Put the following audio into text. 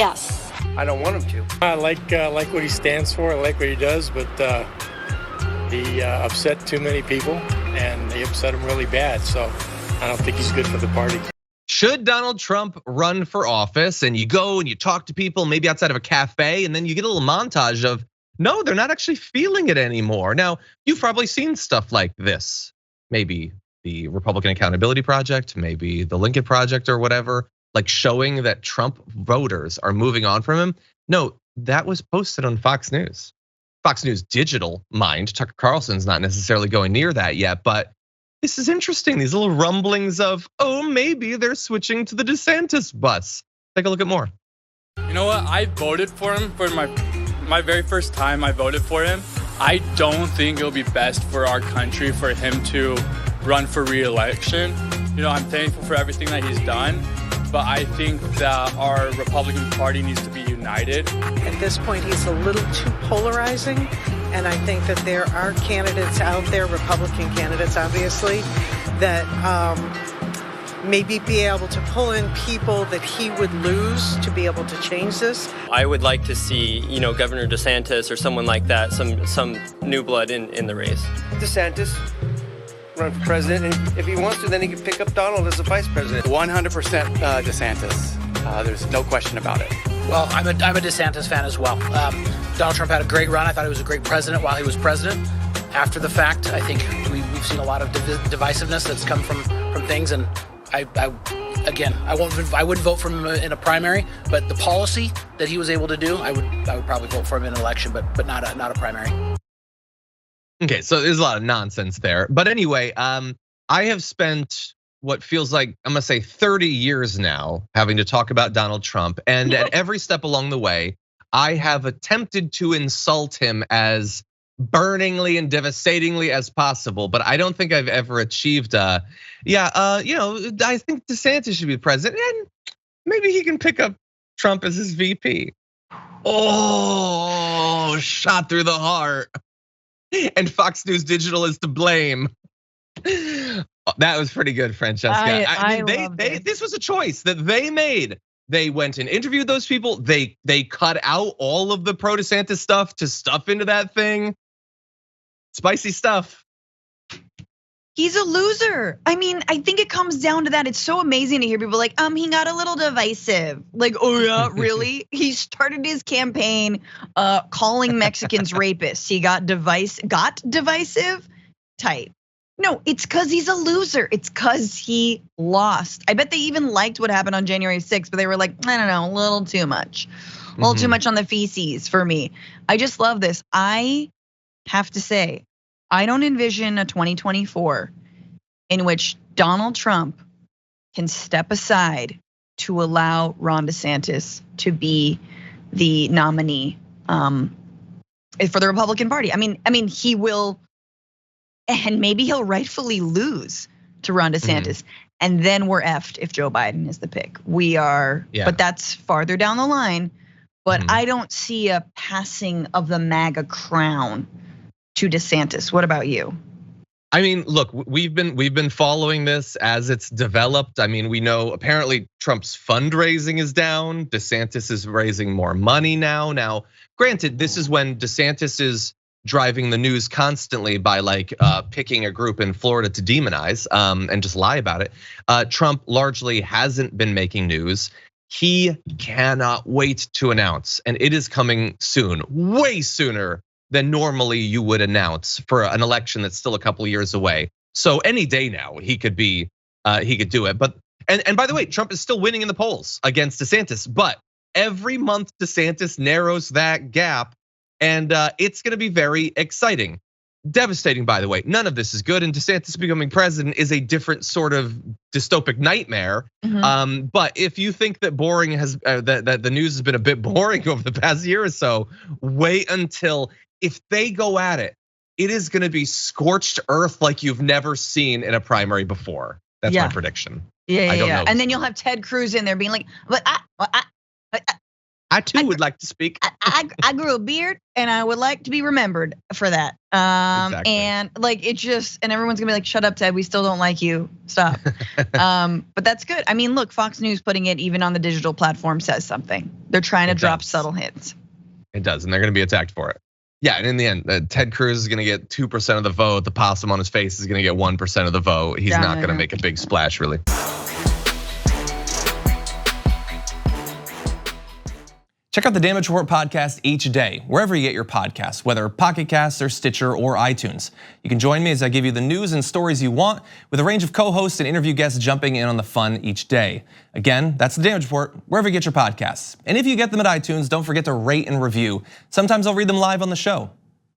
Yes. I don't want him to. I like what he stands for. I like what he does, but he upset too many people, and he upset him really bad. So I don't think he's good for the party. Should Donald Trump run for office? And you go and you talk to people, maybe outside of a cafe, and then you get a little montage of, no, they're not actually feeling it anymore. Now, you've probably seen stuff like this. Maybe the Republican Accountability Project, maybe the Lincoln Project or whatever, like showing that Trump voters are moving on from him. No, that was posted on Fox News. Fox News digital mind. Tucker Carlson's not necessarily going near that yet, but this is interesting. These little rumblings of, oh, maybe they're switching to the DeSantis bus. Take a look at more. You know what? I voted for him for my very first time I voted for him. I don't think it'll be best for our country for him to run for re-election. You know, I'm thankful for everything that he's done, but I think that our Republican Party needs to be united. At this point, he's a little too polarizing, and I think that there are candidates out there, Republican candidates obviously, that maybe be able to pull in people that he would lose to be able to change this. I would like to see, Governor DeSantis or someone like that, some new blood in the race. DeSantis run for president, and if he wants to, then he can pick up Donald as the vice president. 100% DeSantis. There's no question about it. Well, I'm a DeSantis fan as well. Donald Trump had a great run. I thought he was a great president while he was president. After the fact, I think we've seen a lot of divisiveness that's come from things, and I wouldn't vote for him in a primary, but the policy that he was able to do, I would probably vote for him in an election, but not a primary. Okay, so there's a lot of nonsense there. But anyway, I have spent what feels like, I'm gonna say 30 years now having to talk about Donald Trump. And at every step along the way, I have attempted to insult him as burningly and devastatingly as possible. But I don't think I've ever achieved, I think DeSantis should be president and maybe he can pick up Trump as his VP. Oh, shot through the heart. And Fox News Digital is to blame. That was pretty good, Francesca. This was a choice that they made. They went and interviewed those people. They cut out all of the pro-DeSantis stuff to stuff into that thing. Spicy stuff. He's a loser. I mean, I think it comes down to that. It's so amazing to hear people like, he got a little divisive. Like, oh yeah, really? He started his campaign calling Mexicans rapists. He got divisive? Tight. No, it's because he's a loser. It's because he lost. I bet they even liked what happened on January 6th, but they were like, I don't know, a little too much. A little too much on the feces for me. I just love this. I have to say, I don't envision a 2024 in which Donald Trump can step aside to allow Ron DeSantis to be the nominee for the Republican Party. I mean, he will, and maybe he'll rightfully lose to Ron DeSantis, and then we're effed if Joe Biden is the pick. We are, but that's farther down the line. But I don't see a passing of the MAGA crown to DeSantis. What about you? I mean, look, we've been following this as it's developed. I mean, we know apparently Trump's fundraising is down. DeSantis is raising more money now. Now, granted, this is when DeSantis is driving the news constantly by like picking a group in Florida to demonize and just lie about it. Trump largely hasn't been making news. He cannot wait to announce, and it is coming soon, way sooner than normally you would announce for an election that's still a couple years away. So any day now he could do it. But and by the way, Trump is still winning in the polls against DeSantis, but every month DeSantis narrows that gap, and it's gonna be very exciting. Devastating, by the way. None of this is good, and DeSantis becoming president is a different sort of dystopic nightmare. But if you think that that the news has been a bit boring over the past year or so, wait until if they go at it, it is gonna be scorched earth like you've never seen in a primary before. That's my prediction. Yeah. And then you'll have Ted Cruz in there being like, I too would like to speak. I grew a beard and I would like to be remembered for that. Exactly. And like it just, and everyone's gonna be like, shut up, Ted, we still don't like you, stop. But that's good. I mean, look, Fox News putting it even on the digital platform says something. They're trying to drop subtle hints. It does, and they're gonna be attacked for it. Yeah, and in the end, Ted Cruz is gonna get 2% of the vote. The possum on his face is gonna get 1% of the vote. He's not gonna make a big splash, really. Check out the Damage Report podcast each day, wherever you get your podcasts, whether Pocket Casts or Stitcher or iTunes. You can join me as I give you the news and stories you want, with a range of co-hosts and interview guests jumping in on the fun each day. Again, that's the Damage Report, wherever you get your podcasts. And if you get them at iTunes, don't forget to rate and review. Sometimes I'll read them live on the show.